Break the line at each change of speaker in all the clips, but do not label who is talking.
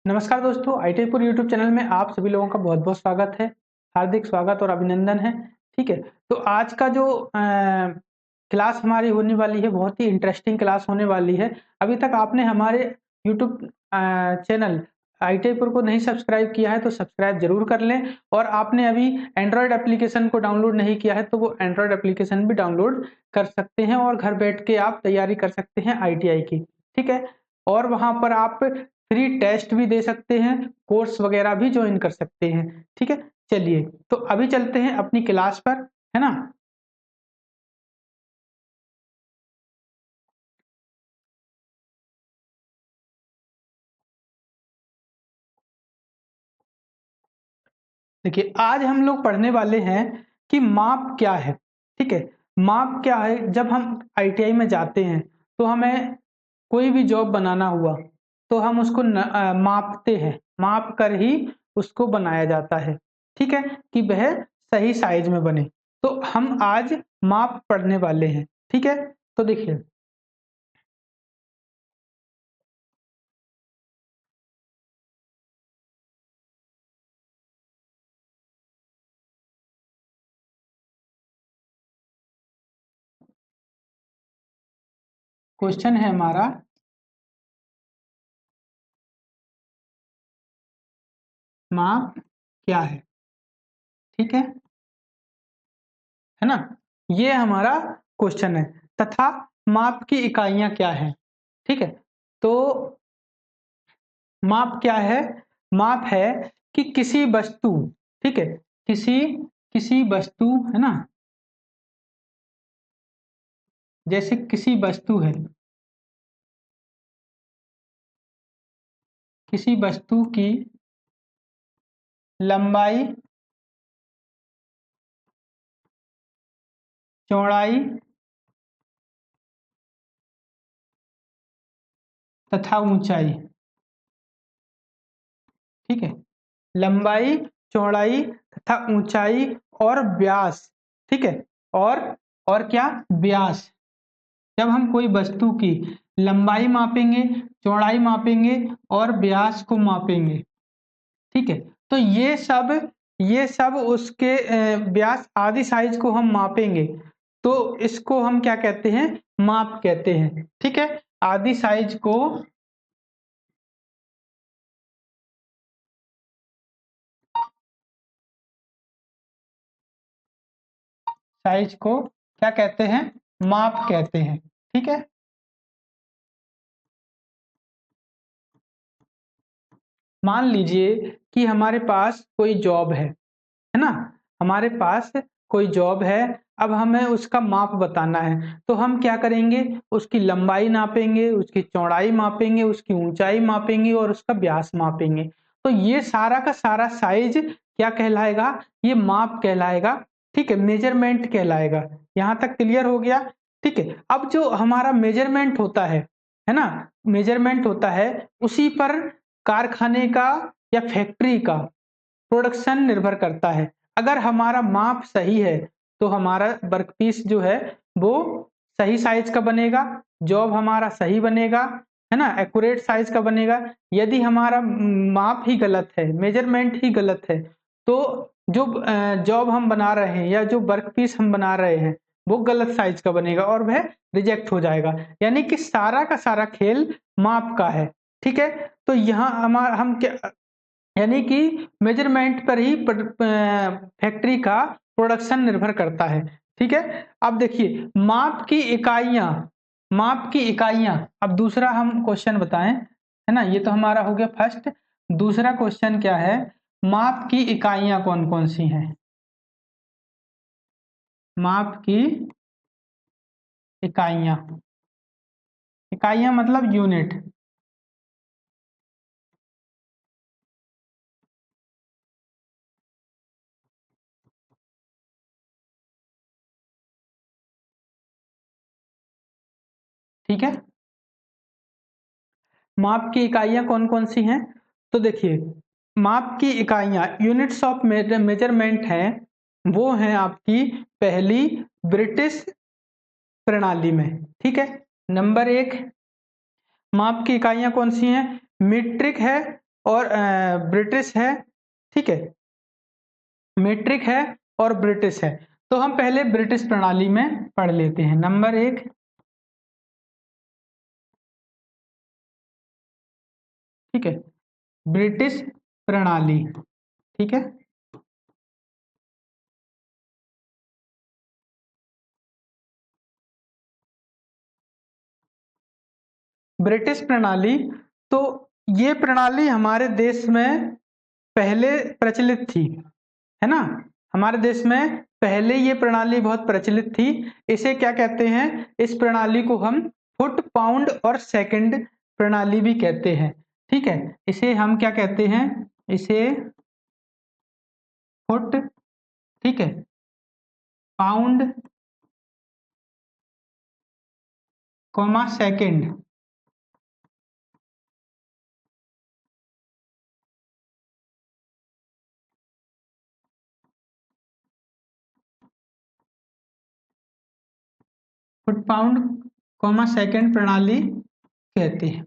नमस्कार दोस्तों, आईटीपुर YouTube channel में आप सभी लोगों का बहुत-बहुत स्वागत है। हार्दिक स्वागत और अभिनंदन है। ठीक है, तो आज का जो क्लास हमारी होने वाली है, बहुत ही इंटरेस्टिंग क्लास होने वाली है। अभी तक आपने हमारे यूट्यूब चैनल आईटीपुर को नहीं सब्सक्राइब किया है, तो सब्सक्राइब ज़रूर कर लें और आपने अभी एंड्रॉयड एप्लीकेशन को डाउनलोड नहीं किया है, तो वो एंड्रॉयड एप्लीकेशन भी डाउनलोड कर सकते हैं और घर बैठ के आप तैयारी कर सकते हैं आईटीआई की। ठीक है, और वहाँ पर आप फ्री टेस्ट भी दे सकते हैं, कोर्स वगैरह भी जॉइन कर सकते हैं। ठीक है, चलिए तो अभी चलते हैं अपनी क्लास पर, है ना? देखिए, आज हम लोग पढ़ने वाले हैं कि माप क्या है। ठीक है, माप क्या है? जब हम आईटीआई में जाते हैं तो हमें कोई भी जॉब बनाना हुआ तो हम उसको मापते हैं, माप कर ही उसको बनाया जाता है। ठीक है, कि वह सही साइज में बने। तो हम आज माप पढ़ने वाले हैं। ठीक है, तो देखिए, क्वेश्चन है हमारा, माप क्या है? ठीक है ना? ये हमारा क्वेश्चन है। तथा माप की इकाइयाँ क्या हैं? ठीक है, तो माप क्या है? माप है कि किसी वस्तु, ठीक है, किसी किसी वस्तु, है ना? जैसे किसी वस्तु है, किसी वस्तु की लंबाई, चौड़ाई तथा ऊंचाई। ठीक है, लंबाई, चौड़ाई तथा ऊंचाई और व्यास। ठीक है, और और क्या? व्यास। जब हम कोई वस्तु की लंबाई मापेंगे, चौड़ाई मापेंगे और व्यास को मापेंगे, ठीक है, तो ये सब उसके व्यास आदि साइज को हम मापेंगे, तो इसको हम क्या कहते हैं? माप कहते हैं। ठीक है, आदि साइज को क्या कहते हैं? माप कहते हैं। ठीक है, मान लीजिए कि हमारे पास कोई जॉब है ना? हमारे पास कोई जॉब है, अब हमें उसका माप बताना है, तो हम क्या करेंगे? उसकी लंबाई नापेंगे, उसकी चौड़ाई मापेंगे, उसकी ऊंचाई मापेंगे और उसका व्यास मापेंगे। तो ये सारा का सारा साइज क्या कहलाएगा? ये माप कहलाएगा। ठीक है, मेजरमेंट कहलाएगा। यहाँ तक क्लियर हो गया? ठीक है, अब जो हमारा मेजरमेंट होता है ना? मेजरमेंट होता है, उसी पर कारखाने का या फैक्ट्री का प्रोडक्शन निर्भर करता है। अगर हमारा माप सही है, तो हमारा वर्कपीस जो है वो सही साइज का बनेगा, जॉब हमारा सही बनेगा, है ना? एक्यूरेट साइज का बनेगा। यदि हमारा माप ही गलत है, मेजरमेंट ही गलत है, तो जो जॉब हम बना रहे हैं या जो वर्कपीस हम बना रहे हैं, वो गलत साइज का बनेगा और वह रिजेक्ट हो जाएगा। यानी कि सारा का सारा खेल माप का है। ठीक है, तो यहाँ हम क्या, यानी कि मेजरमेंट पर ही फैक्ट्री का प्रोडक्शन निर्भर करता है। ठीक है, अब देखिए, माप की इकाइयां, अब दूसरा हम क्वेश्चन बताएं, है ना? ये तो हमारा हो गया फर्स्ट। दूसरा क्वेश्चन क्या है? माप की इकाइयां कौन कौन सी हैं? माप की इकाइयां, इकाइयां मतलब यूनिट। ठीक है, माप की इकाइयां कौन कौन सी हैं? तो देखिए, माप की इकाइयां, यूनिट्स ऑफ मेजरमेंट हैं, वो हैं आपकी पहली ब्रिटिश प्रणाली में। ठीक है, नंबर एक, माप की इकाइयां कौन सी हैं? मीट्रिक है, और ब्रिटिश है, ठीक है, मीट्रिक है और ब्रिटिश है। तो हम पहले ब्रिटिश प्रणाली में पढ़ लेते हैं। नंबर 1, ठीक है, ब्रिटिश प्रणाली, ठीक है। ब्रिटिश प्रणाली, तो ये प्रणाली हमारे देश में पहले प्रचलित थी, है ना? हमारे देश में पहले ये प्रणाली बहुत प्रचलित थी। इसे क्या कहते हैं? इस प्रणाली को हम फुट, पाउंड और सेकंड प्रणाली भी कहते हैं, ठीक है। इसे हम क्या कहते हैं? इसे फुट, ठीक है, pound, comma second, foot pound comma second प्रणाली कहते हैं।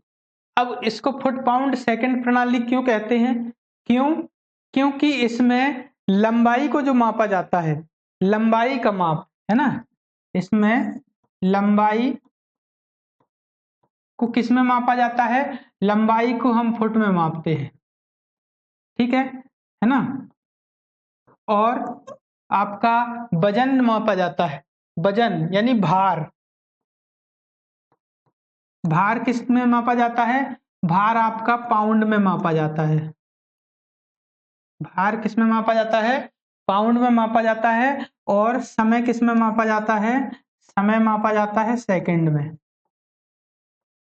अब इसको फुट पाउंड सेकंड प्रणाली क्यों कहते हैं? क्यों? क्योंकि इसमें लंबाई को जो मापा जाता है, लंबाई का माप, है ना? इसमें लंबाई को किस में मापा जाता है? लंबाई को हम फुट में मापते हैं, ठीक है ना? और आपका वजन मापा जाता है, वजन यानी भार, भार किस में मापा जाता है? भार आपका पाउंड में मापा जाता है। भार किस में मापा जाता है? पाउंड में मापा जाता है। और समय किस में मापा जाता है? समय मापा जाता है सेकंड में।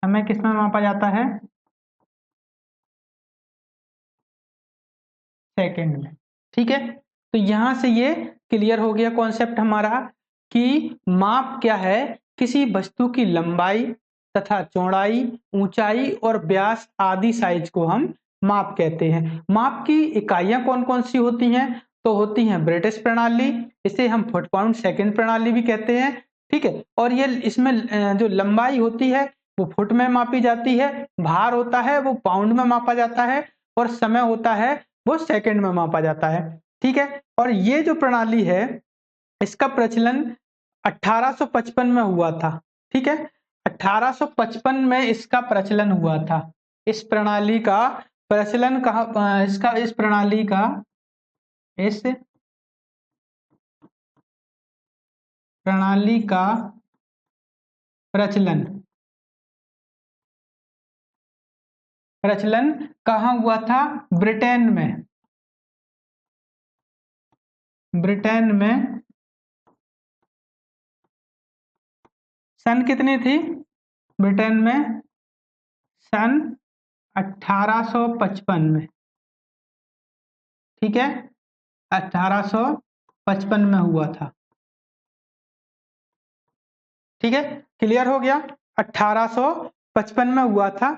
समय किस में मापा जाता है? सेकंड में, ठीक है। तो यहां से ये क्लियर हो गया कॉन्सेप्ट हमारा कि माप क्या है, किसी वस्तु की लंबाई तथा चौड़ाई, ऊंचाई और व्यास आदि साइज को हम माप कहते हैं। माप की इकाइयां कौन कौन सी होती हैं? तो होती हैं ब्रिटिश प्रणाली, इसे हम फुट पाउंड सेकंड प्रणाली भी कहते हैं, ठीक है। और ये इसमें जो लंबाई होती है वो फुट में मापी जाती है, भार होता है वो पाउंड में मापा जाता है, और समय होता है वो सेकंड में मापा जाता है, ठीक है। और ये जो प्रणाली है इसका प्रचलन 1855 में हुआ था, ठीक है। 1855 में इसका प्रचलन हुआ था। इस प्रणाली का प्रचलन कहाँ, इसका इस प्रणाली का इस प्रणाली का प्रचलन प्रचलन कहाँ हुआ था? ब्रिटेन में। ब्रिटेन में सन कितनी थी ब्रिटेन में? सन 1855 में, ठीक है, 1855 में हुआ था, ठीक है। क्लियर हो गया? 1855 में हुआ था,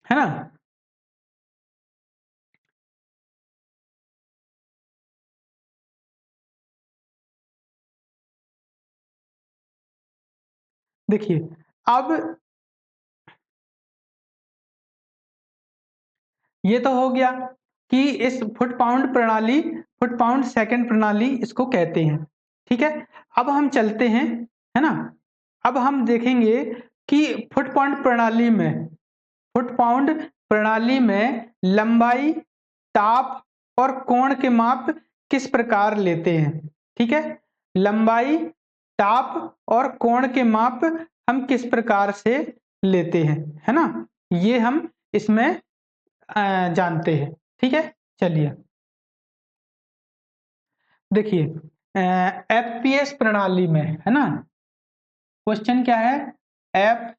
है ना? देखिए, अब ये तो हो गया कि इस फुट पाउंड सेकंड प्रणाली इसको कहते हैं, ठीक है। अब हम चलते हैं, है ना? अब हम देखेंगे कि फुट पाउंड प्रणाली में लंबाई, ताप और कोण के माप किस प्रकार लेते हैं, ठीक है। लंबाई, ताप और कोण के माप हम किस प्रकार से लेते हैं, है ना? ये हम इसमें जानते हैं, ठीक है। चलिए देखिए, एफपीएस प्रणाली में, है ना, क्वेश्चन क्या है? एफपीएस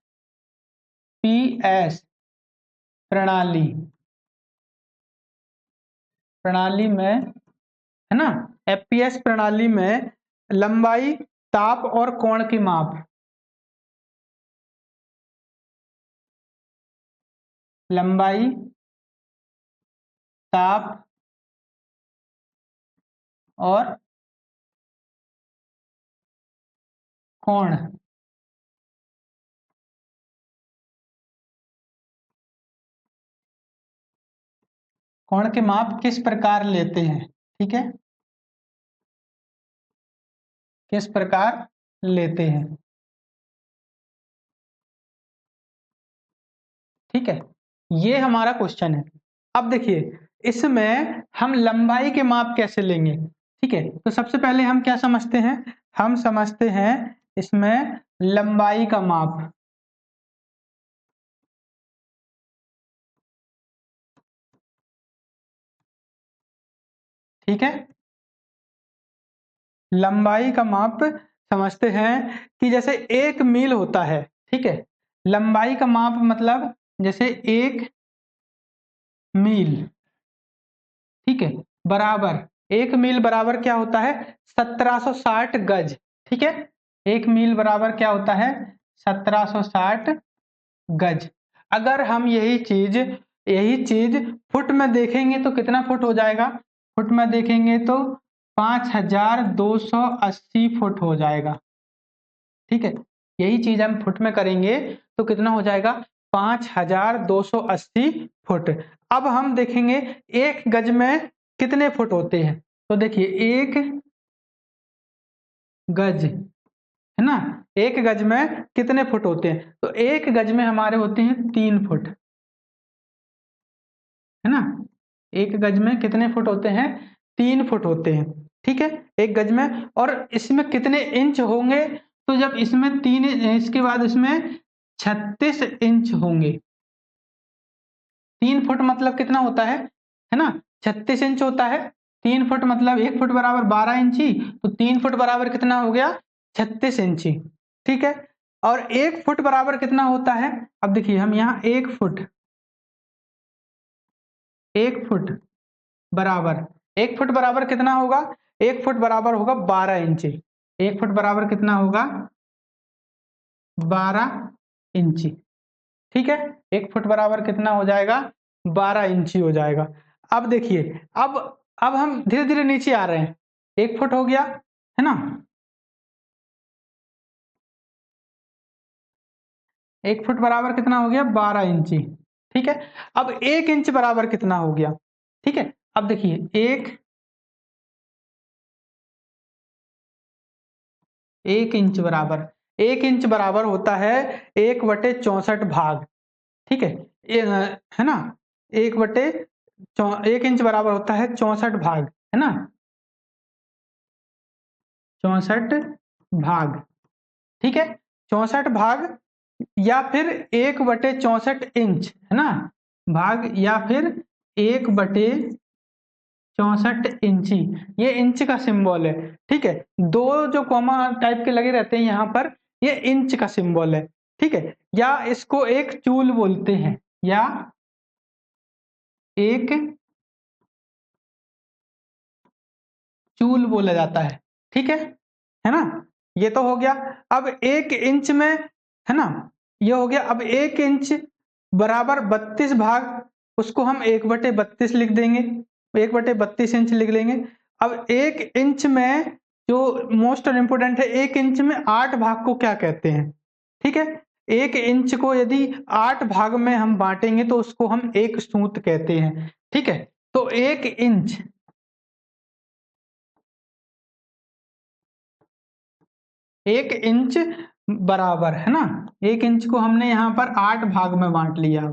प्रणाली प्रणाली में, है ना, एफपीएस प्रणाली में लंबाई, ताप और कोण की माप, लंबाई, ताप और कोण, कोण के माप किस प्रकार लेते हैं, ठीक है, किस प्रकार लेते हैं, ठीक है, ये हमारा क्वेश्चन है। अब देखिए इसमें हम लंबाई के माप कैसे लेंगे, ठीक है, तो सबसे पहले हम क्या समझते हैं, हम समझते हैं इसमें लंबाई का माप, ठीक है, लंबाई का माप समझते हैं कि जैसे 1 मील होता है, ठीक है, लंबाई का माप मतलब जैसे 1 मील, ठीक है, बराबर 1 मील बराबर क्या होता है 1760 गज, ठीक है, 1 मील बराबर क्या होता है 1760 गज। अगर हम यही चीज फुट में देखेंगे तो कितना फुट हो जाएगा, फुट में देखेंगे तो 5280 फुट हो जाएगा, ठीक है, यही चीज हम फुट में करेंगे तो कितना हो जाएगा 5280 फुट। अब हम देखेंगे 1 गज में कितने फुट होते हैं, तो देखिए 1 गज है ना, 1 गज में कितने फुट होते हैं, तो 1 गज में हमारे होते हैं 3 फुट, है ना, 1 गज में कितने फुट होते हैं 3 फुट होते हैं, ठीक है, 1 गज में। और इसमें कितने इंच होंगे, तो जब इसमें 3 इसके बाद इसमें 36 इंच होंगे, 3 फुट मतलब कितना होता है ना 36 इंच होता है, 3 फुट मतलब 1 फुट बराबर 12 इंची, तो 3 फुट बराबर कितना हो गया 36 इंची, ठीक है। और 1 फुट बराबर कितना होता है, अब देखिए हम यहाँ 1 फुट बराबर 1 फुट बराबर कितना होगा, 1 फुट बराबर होगा 12 इंची, 1 फुट बराबर कितना होगा 12 इंची, ठीक है, 1 फुट बराबर कितना हो जाएगा 12 इंची हो जाएगा। अब देखिए अब हम धीरे धीरे नीचे आ रहे हैं, 1 फुट हो गया है ना, 1 फुट बराबर कितना हो गया 12 इंची, ठीक है। अब 1 इंच बराबर कितना हो गया, ठीक है, अब देखिए 1 इंच बराबर होता है 1/64 भाग, ठीक है, है ना, 1 इंच बराबर होता है 64 भाग, है ना, 64 भाग, ठीक है, 64 भाग या फिर 1/64 इंच, है ना, भाग या फिर 1/64 इंची, ये इंच का सिंबल है, ठीक है, दो जो कॉमा टाइप के लगे रहते हैं यहाँ पर, ये इंच का सिंबल है, ठीक है, या इसको एक चूल बोलते हैं, या एक चूल बोला जाता है ना, ये तो हो गया। अब 1 इंच में, है ना, ये हो गया। अब 1 इंच बराबर 32 भाग, उसको हम 1/32 लिख देंगे, 1/32 इंच लिख लेंगे। अब 1 इंच में जो मोस्ट इम्पोर्टेंट है, 1 इंच में 8 भाग को क्या कहते हैं, ठीक है, 1 इंच को यदि 8 भाग में हम बांटेंगे तो उसको हम एक सूत कहते हैं, ठीक है, तो 1 इंच एक इंच बराबर, है ना, 1 इंच को हमने यहाँ पर 8 भाग में बांट लिया,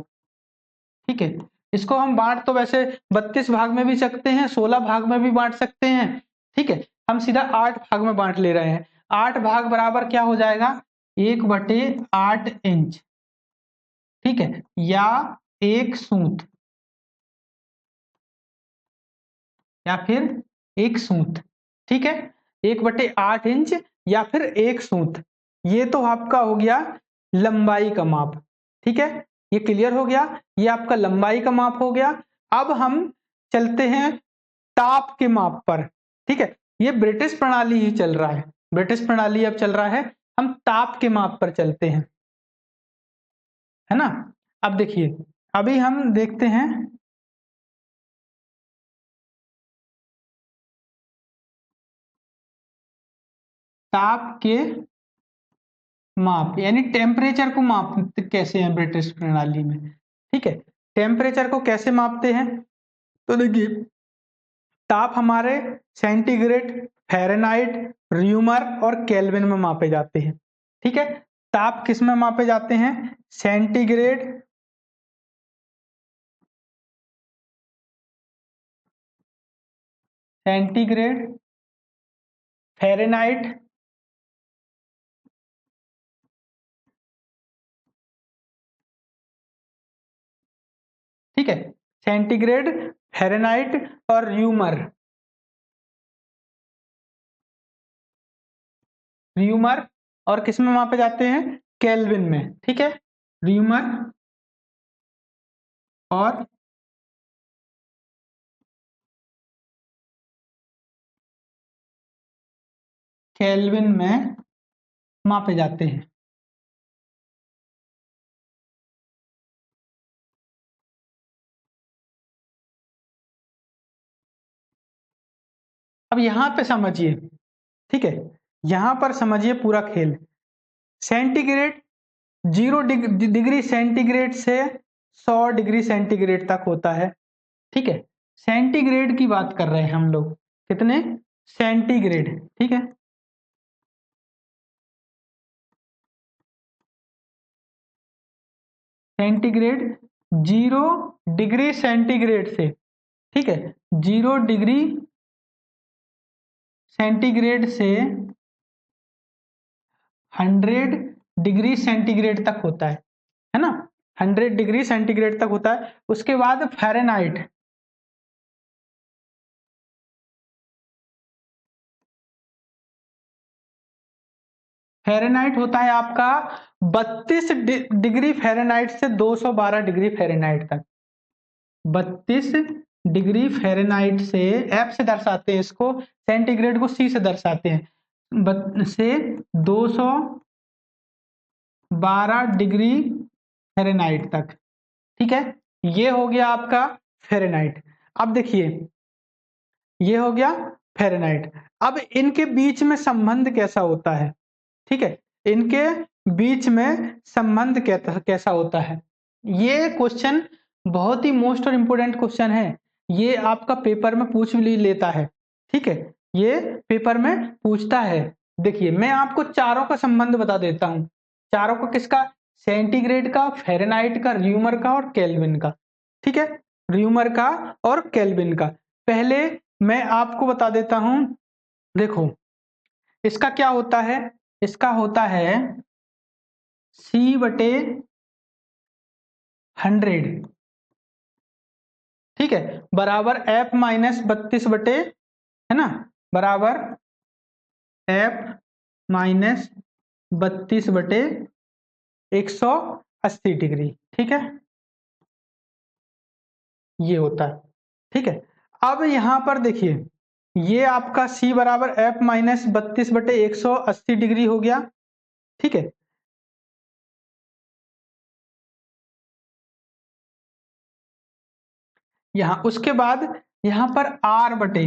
ठीक है, इसको हम बांट तो वैसे 32 भाग में भी सकते हैं, 16 भाग में भी बांट सकते हैं, ठीक है, हम सीधा 8 भाग में बांट ले रहे हैं। 8 भाग बराबर क्या हो जाएगा 1/8 इंच, ठीक है, या एक सूत, या फिर एक सूत, ठीक है, 1/8 इंच या फिर एक सूत, ये तो आपका हो गया लंबाई का माप, ठीक है, ये क्लियर हो गया, ये आपका लंबाई का माप हो गया। अब हम चलते हैं ताप के माप पर, ठीक है, ये ब्रिटिश प्रणाली ही चल रहा है, ब्रिटिश प्रणाली अब चल रहा है, हम ताप के माप पर चलते हैं, है ना। अब देखिए अभी हम देखते हैं ताप के माप, यानी टेम्परेचर को मापते कैसे हैं ब्रिटिश प्रणाली में, ठीक है, टेम्परेचर को कैसे मापते हैं, तो देखिए ताप हमारे सेंटीग्रेड, फ़ारेनहाइट, र्यूमर और केल्विन में मापे जाते हैं। ठीक है, ताप किस में मापे जाते हैं? सेंटीग्रेड, फ़ारेनहाइट, ठीक है, सेंटीग्रेड, फ़ारेनहाइट और र्यूमर और किस में मापे जाते हैं? केल्विन में। ठीक है, र्यूमर और केल्विन में मापे जाते हैं। अब यहाँ पे समझिए, ठीक है, यहाँ पर समझिए पूरा खेल। सेंटीग्रेड 0 डिग्री सेंटीग्रेड से 100 डिग्री सेंटीग्रेड तक होता है। ठीक है, सेंटीग्रेड की बात कर रहे हैं हम लोग। कितने? सेंटीग्रेड। ठीक है, सेंटीग्रेड 0 डिग्री सेंटीग्रेड से, ठीक है, 0 डिग्री सेंटीग्रेड से 100 डिग्री सेंटीग्रेड तक होता है ना? 100 डिग्री सेंटीग्रेड तक होता है। उसके बाद फ़ारेनहाइट, फ़ारेनहाइट होता है आपका 32 डिग्री फ़ारेनहाइट से 212 डिग्री फ़ारेनहाइट तक। 32 डिग्री फ़ारेनहाइट से, एफ से दर्शाते हैं इसको, सेंटीग्रेड को सी से दर्शाते हैं, से 212 डिग्री फ़ारेनहाइट तक। ठीक है, ये हो गया आपका फ़ारेनहाइट। अब देखिए, ये हो गया फ़ारेनहाइट। अब इनके बीच में संबंध कैसा होता है? ठीक है, इनके बीच में संबंध कैसा होता है? ये क्वेश्चन बहुत ही मोस्ट और इम्पोर्टेंट क्वेश्चन है। ये आपका पेपर में पूछ भी लेता है। ठीक है, ये पेपर में पूछता है। देखिए मैं आपको चारों का संबंध बता देता हूँ। चारों का किसका? सेंटीग्रेड का, फ़ारेनहाइट का, र्यूमर का और केल्विन का। ठीक है, र्यूमर का और केल्विन का। पहले मैं आपको बता देता हूँ। देखो इसका क्या होता है? इसका होता है C/100, ठीक है, बराबर F माइनस 32 बटे, है ना, बराबर F माइनस 32 बटे 180 डिग्री। ठीक है, ये होता है। ठीक है, अब यहां पर देखिए, ये आपका C बराबर F माइनस 32 बटे 180 डिग्री हो गया। ठीक है, यहां उसके बाद यहां पर R बटे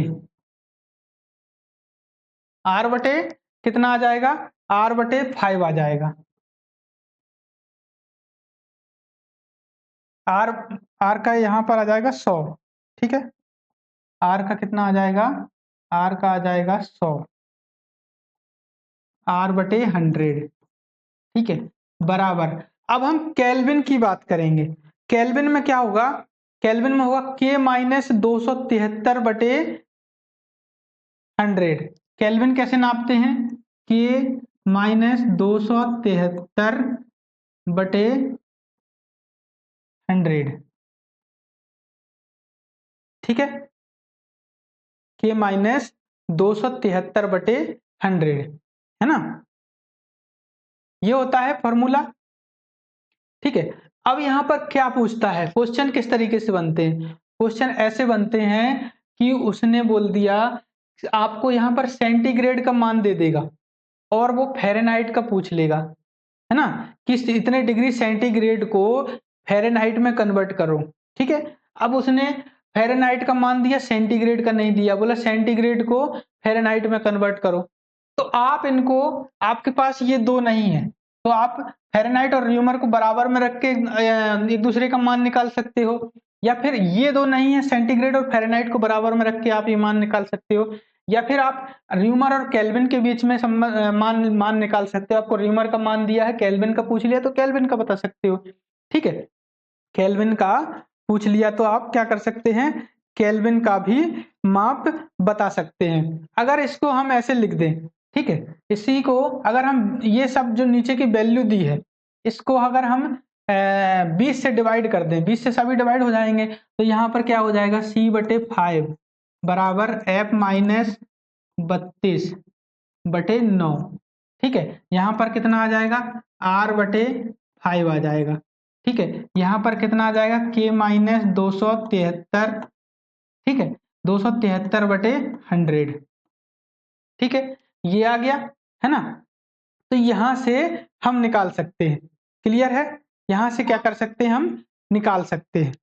कितना आ जाएगा? R बटे 5 आ जाएगा। R R का यहाँ पर आ जाएगा 100। ठीक है, R का कितना आ जाएगा? R का आ जाएगा 100, R बटे 100। ठीक है, बराबर। अब हम केल्विन की बात करेंगे। केल्विन में क्या होगा? केल्विन में होगा K माइनस 273 बटे 100। केल्विन कैसे नापते हैं? K माइनस 273 बटे 100। ठीक है, K माइनस 273 बटे 100, है ना? ये होता है फॉर्मूला। ठीक है, अब यहाँ पर क्या पूछता है? क्वेश्चन किस तरीके से बनते हैं? क्वेश्चन ऐसे बनते हैं कि उसने बोल दिया आपको यहाँ पर सेंटीग्रेड का मान दे देगा और वो फ़ारेनहाइट का पूछ लेगा, है ना, कि इतने डिग्री सेंटीग्रेड को फ़ारेनहाइट में कन्वर्ट करो। ठीक है, अब उसने फ़ारेनहाइट का मान दिया, सेंटीग्रेड का नहीं दिया, बोला सेंटीग्रेड को फ़ारेनहाइट में कन्वर्ट करो। तो आप इनको, आपके पास ये दो नहीं है, तो आप फ़ारेनहाइट और र्यूमर को बराबर में रख के एक दूसरे का मान निकाल सकते हो। या फिर ये दो नहीं है, सेंटीग्रेड और फ़ारेनहाइट को बराबर में रख के आप ये मान निकाल सकते हो, या फिर आप र्यूमर और केल्विन के बीच में मान निकाल सकते हो। आपको र्यूमर का मान दिया है, केल्विन का पूछ लिया तो केल्विन का बता सकते हो। ठीक है, केल्विन का पूछ लिया तो आप क्या कर सकते हैं, केल्विन का भी माप बता सकते हैं। अगर इसको हम ऐसे लिख दें, ठीक है, इसी को अगर हम ये सब जो नीचे की वैल्यू दी है, इसको अगर हम 20 से डिवाइड कर दें, 20 से सभी डिवाइड हो जाएंगे, तो यहाँ पर क्या हो जाएगा, C/5 बराबर F माइनस 32/9। ठीक है, यहाँ पर कितना आ जाएगा, R/5 आ जाएगा। ठीक है, यहाँ पर कितना आ जाएगा, K माइनस 273। ठीक है, 273/100। ठीक है, ये आ गया है ना। तो यहां से हम निकाल सकते हैं, क्लियर है, यहां से क्या कर सकते हैं, हम निकाल सकते हैं।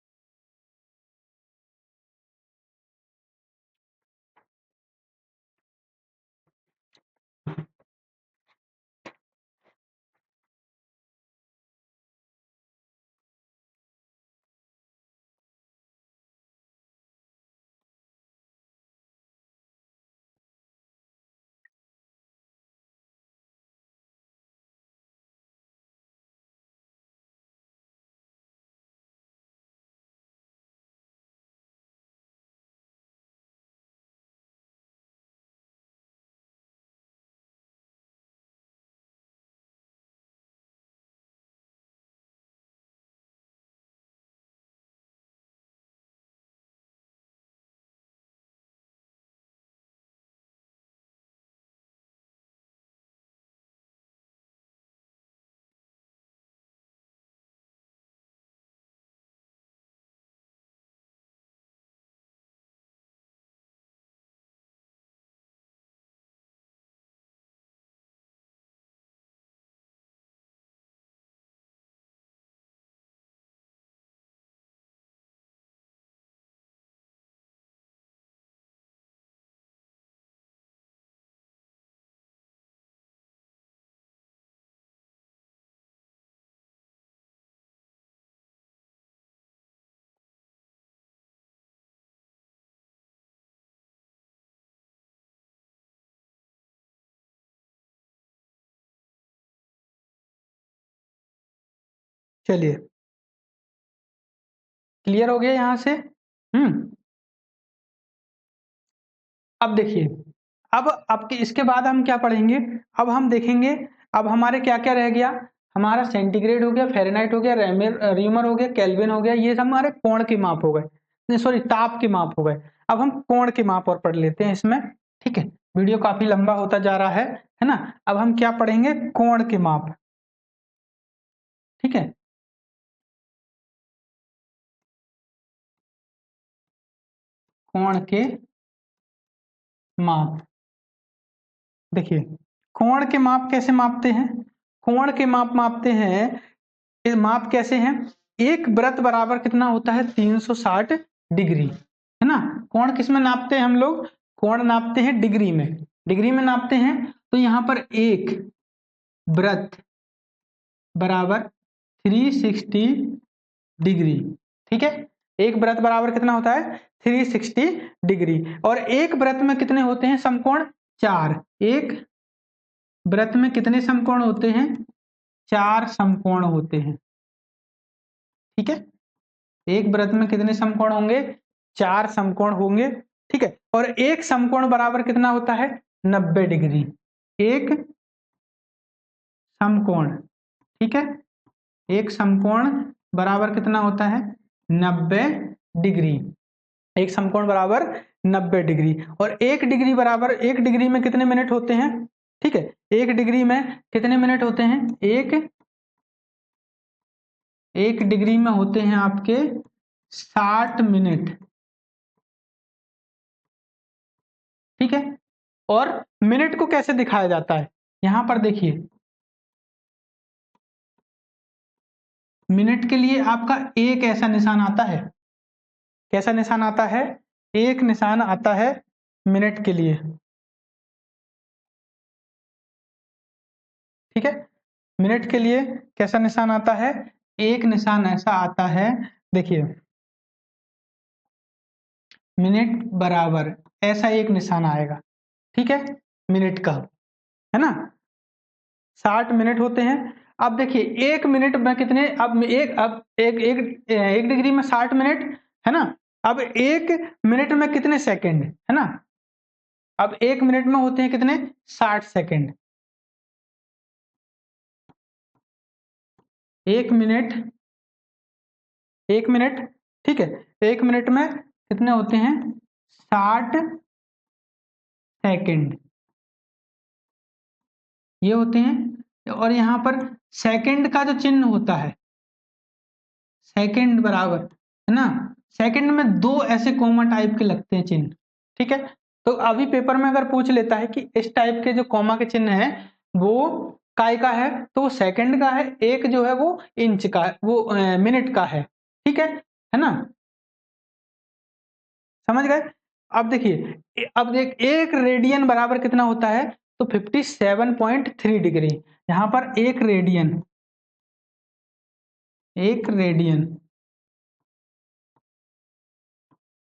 चलिए, क्लियर हो गया यहां से। अब देखिए, अब आपके इसके बाद हम क्या पढ़ेंगे, अब हम देखेंगे, अब हमारे क्या क्या रह गया, हमारा सेंटीग्रेड हो गया, फ़ारेनहाइट हो गया, र्यूमर हो गया, केल्विन हो गया, ये सब हमारे कोण के माप हो गए, सॉरी ताप के माप हो गए। अब हम कोण के माप और पढ़ लेते हैं इसमें। ठीक है, वीडियो काफी लंबा होता जा रहा है ना। अब हम क्या पढ़ेंगे, कोण के माप। ठीक है, कोण के माप। देखिए, कोण के माप कैसे मापते हैं, कोण के माप मापते हैं, ये माप कैसे हैं, एक वृत्त बराबर कितना होता है, 360 डिग्री, है ना। कोण किस में नापते हैं हम लोग, कोण नापते हैं डिग्री में, डिग्री में नापते हैं। तो यहाँ पर एक वृत्त बराबर 360 डिग्री। ठीक है, एक वृत्त बराबर कितना होता है, 360 डिग्री। और एक वृत्त में कितने होते हैं समकोण, 4। एक वृत्त में कितने समकोण होते हैं, 4 समकोण होते हैं। ठीक है, एक वृत्त में कितने समकोण होंगे, 4 समकोण होंगे। ठीक है, और एक समकोण बराबर कितना होता है, 90 डिग्री। एक समकोण, ठीक है, एक समकोण बराबर कितना होता है, 90 डिग्री। एक समकोण बराबर 90 डिग्री। और एक डिग्री बराबर, एक डिग्री में कितने मिनट होते हैं, ठीक है, एक डिग्री में कितने मिनट होते हैं, एक डिग्री में होते हैं आपके 60 मिनट। ठीक है, और मिनट को कैसे दिखाया जाता है, यहां पर देखिए, मिनट के लिए आपका एक ऐसा निशान आता है, कैसा निशान आता है, एक निशान आता है मिनट के लिए। ठीक है, मिनट के लिए कैसा निशान आता है, एक निशान ऐसा आता है, देखिए मिनट बराबर ऐसा एक निशान आएगा, ठीक है, मिनट का, है ना। 60 मिनट होते हैं। अब देखिए 1 मिनट में कितने, अब एक डिग्री में 60 मिनट, है ना। अब 1 मिनट में कितने सेकंड, है ना। अब 1 मिनट में होते हैं कितने, 60 सेकंड। 1 मिनट, 1 मिनट, ठीक है, 1 मिनट में कितने होते हैं, 60 सेकंड ये होते हैं। और यहाँ पर सेकंड का जो चिन्ह होता है, सेकंड बराबर, है ना, सेकंड में 2 ऐसे कॉमा टाइप के लगते हैं चिन्ह, ठीक है। तो अभी पेपर में अगर पूछ लेता है कि इस टाइप के जो कॉमा के चिन्ह है वो काय का है, तो वो सेकंड का है, एक जो है वो इंच का है, वो मिनट का है, ठीक है ना, समझ गए। अब देखिए, अब देख 1 रेडियन बराबर कितना होता है, तो 57.3 डिग्री। यहाँ पर 1 रेडियन, 1 रेडियन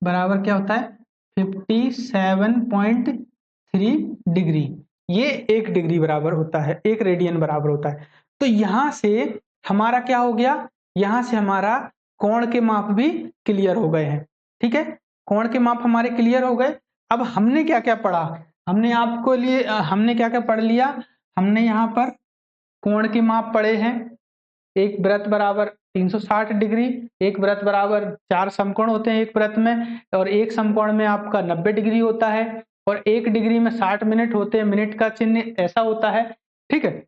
बराबर क्या होता है, 57.3 डिग्री। ये 1 डिग्री बराबर होता है, 1 रेडियन बराबर होता है। तो यहां से हमारा क्या हो गया, यहां से हमारा कोण के माप भी क्लियर हो गए हैं, ठीक है, कोण के माप हमारे क्लियर हो गए। अब हमने क्या क्या पढ़ा, हमने आपको लिए हमने क्या क्या पढ़ लिया, हमने यहाँ पर कोण के माप पढ़े हैं, एक वृत्त बराबर 360 डिग्री, एक वृत्त बराबर 4 समकोण होते हैं एक वृत्त में, और एक समकोण में आपका 90 डिग्री होता है, और 1 डिग्री में 60 मिनट होते हैं, मिनट का चिन्ह ऐसा होता है, ठीक है,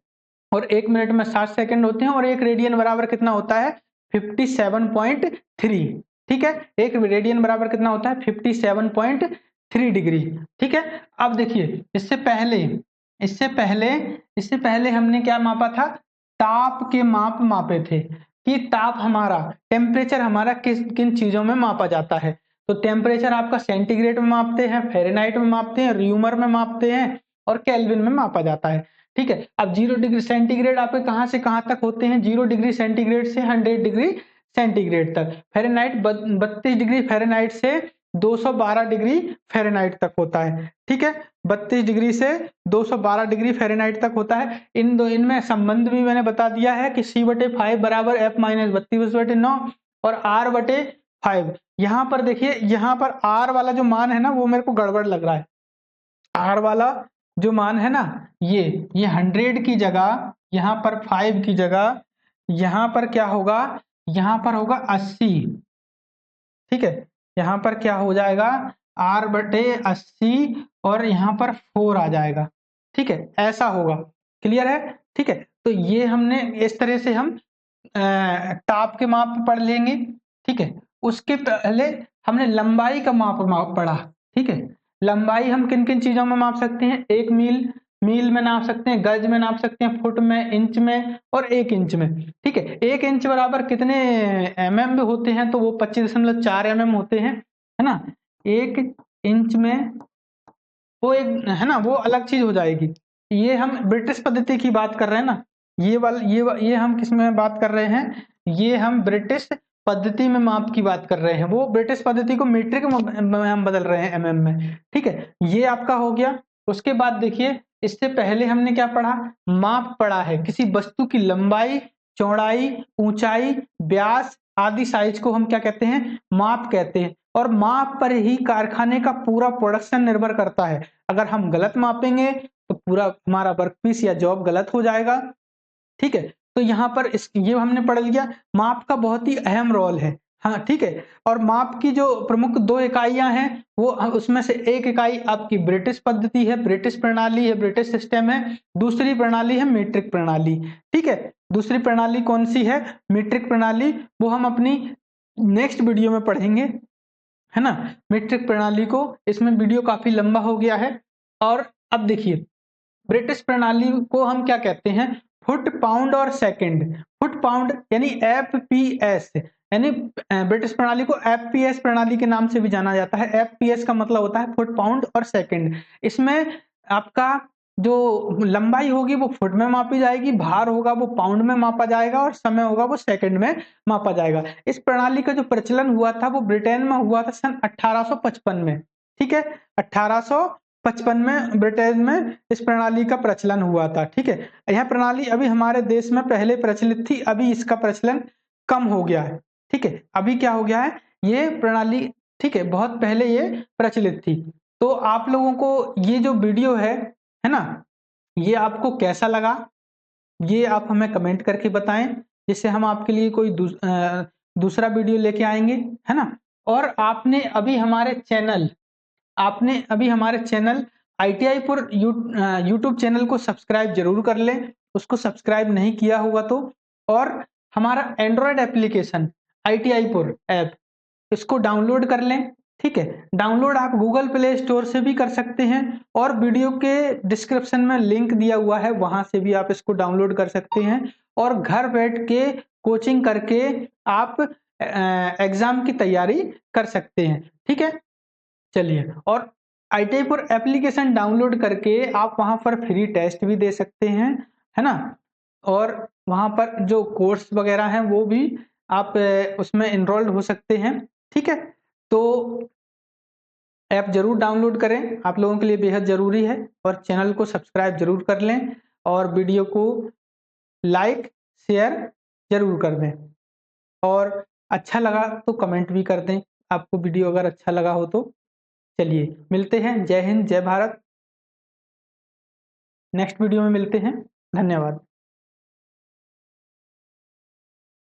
और 1 मिनट में 60 सेकंड होते हैं, और 1 रेडियन बराबर कितना होता है, 57.3, ठीक है, 1 रेडियन बराबर कितना होता है, 57.3 डिग्री, ठीक है। अब देखिए इससे पहले हमने क्या मापा था, ताप के माप मापे थे, कि ताप हमारा, टेम्परेचर हमारा किन चीजों में मापा जाता है। तो टेम्परेचर आपका सेंटीग्रेड में मापते हैं, फ़ारेनहाइट में मापते हैं, र्यूमर में मापते हैं, और केल्विन में मापा जाता है, ठीक है। अब 0 डिग्री सेंटीग्रेड आपके कहां से कहां तक होते हैं, 0 डिग्री सेंटीग्रेड से 100 डिग्री सेंटीग्रेड तक, फ़ारेनहाइट 32 डिग्री फ़ारेनहाइट से 212 डिग्री फ़ारेनहाइट तक होता है, ठीक है, 32 डिग्री से 212 डिग्री फ़ारेनहाइट तक होता है। इनमें संबंध भी मैंने बता दिया है कि C/5 बराबर F माइनस 32/9 और R/5। यहाँ पर देखिए, यहाँ पर R वाला जो मान है ना, वो मेरे को गड़बड़ लग रहा है। R वाला जो मान है ना, ये 100 की जगह, यहाँ पर 5 की जगह, यहाँ पर क्या होगा, यहाँ पर होगा 80, ठीक है, यहाँ पर क्या हो जाएगा, R/80, और यहाँ पर 4 आ जाएगा, ठीक है, ऐसा होगा, क्लियर है, ठीक है। तो ये हमने इस तरह से हम ताप के माप पढ़ लेंगे, ठीक है। उसके पहले हमने लंबाई का माप पढ़ा, ठीक है। लंबाई हम किन किन चीजों में माप सकते हैं, 1 मील, मील में नाप सकते हैं, गज में नाप सकते हैं, फुट में, इंच में, और 1 इंच में, ठीक है। 1 इंच बराबर कितने mm में होते हैं, तो वो 25.4 mm होते हैं, है ना। 1 इंच में वो एक, है ना, वो अलग चीज हो जाएगी। ये हम ब्रिटिश पद्धति की बात कर रहे हैं ना, ये हम किस में बात कर रहे हैं, ये हम ब्रिटिश पद्धति में माप की बात कर रहे हैं, वो ब्रिटिश पद्धति को मीट्रिक में हम बदल रहे हैं mm में, ठीक है, ये आपका हो गया। उसके बाद देखिए, इससे पहले हमने क्या पढ़ा, माप पढ़ा है, किसी वस्तु की लंबाई, चौड़ाई, ऊंचाई, व्यास आदि साइज को हम क्या कहते हैं, माप कहते हैं, और माप पर ही कारखाने का पूरा प्रोडक्शन निर्भर करता है। अगर हम गलत मापेंगे तो पूरा हमारा वर्कपीस या जॉब गलत हो जाएगा, ठीक है। तो यहाँ पर ये हमने पढ़ लिया, माप का बहुत ही अहम रोल है, हाँ, ठीक है। और माप की जो प्रमुख 2 इकाइयां हैं, वो उसमें से एक इकाई आपकी ब्रिटिश पद्धति है, ब्रिटिश प्रणाली है, ब्रिटिश सिस्टम है, दूसरी प्रणाली है मीट्रिक प्रणाली, ठीक है। दूसरी प्रणाली कौन सी है, मीट्रिक प्रणाली, वो हम अपनी नेक्स्ट वीडियो में पढ़ेंगे, है ना, मीट्रिक प्रणाली को। इसमें वीडियो काफी लंबा हो गया है। और अब देखिए, ब्रिटिश प्रणाली को हम क्या कहते हैं, फुट, पाउंड और सेकंड। फुट पाउंड यानी एफपीएस, यानी ब्रिटिश प्रणाली को एफपीएस प्रणाली के नाम से भी जाना जाता है। एफपीएस का मतलब होता है फुट, पाउंड और सेकंड। इसमें आपका जो लंबाई होगी वो फुट में मापी जाएगी, भार होगा वो पाउंड में मापा जाएगा और समय होगा वो सेकंड में मापा जाएगा। इस प्रणाली का जो प्रचलन हुआ था वो ब्रिटेन में हुआ था सन 1855 में। ठीक है, 1855 में ब्रिटेन में इस प्रणाली का प्रचलन हुआ था। ठीक है, यह प्रणाली अभी हमारे देश में पहले प्रचलित थी, अभी इसका प्रचलन कम हो गया है। ठीक है, अभी क्या हो गया है, ये प्रणाली, ठीक है, बहुत पहले ये प्रचलित थी। तो आप लोगों को ये जो वीडियो है ना, ये आपको कैसा लगा, ये आप हमें कमेंट करके बताएं, जिससे हम आपके लिए कोई दूसरा वीडियो लेके आएंगे, है ना। और आपने अभी हमारे चैनल ITI पुर यूट्यूब चैनल को सब्सक्राइब जरूर कर लें, उसको सब्सक्राइब नहीं किया होगा तो। और हमारा एंड्रॉयड एप्लीकेशन ITI पुर ऐप, इसको डाउनलोड कर लें। ठीक है, डाउनलोड आप गूगल प्ले स्टोर से भी कर सकते हैं और वीडियो के डिस्क्रिप्शन में लिंक दिया हुआ है, वहां से भी आप इसको डाउनलोड कर सकते हैं और घर बैठ के कोचिंग करके आप एग्जाम की तैयारी कर सकते हैं। ठीक है, चलिए, और ITI पर एप्लीकेशन डाउनलोड करके आप वहां पर फ्री टेस्ट भी दे सकते हैं, है ना। और वहां पर जो कोर्स वगैरह हैं वो भी आप उसमें एनरोल्ड हो सकते हैं। ठीक है, तो ऐप जरूर डाउनलोड करें, आप लोगों के लिए बेहद जरूरी है। और चैनल को सब्सक्राइब जरूर कर लें और वीडियो को लाइक शेयर जरूर कर दें। और अच्छा लगा तो कमेंट भी कर दें, आपको वीडियो अगर अच्छा लगा हो तो। चलिए, मिलते हैं। जय हिंद, जय भारत। नेक्स्ट वीडियो में मिलते हैं। धन्यवाद।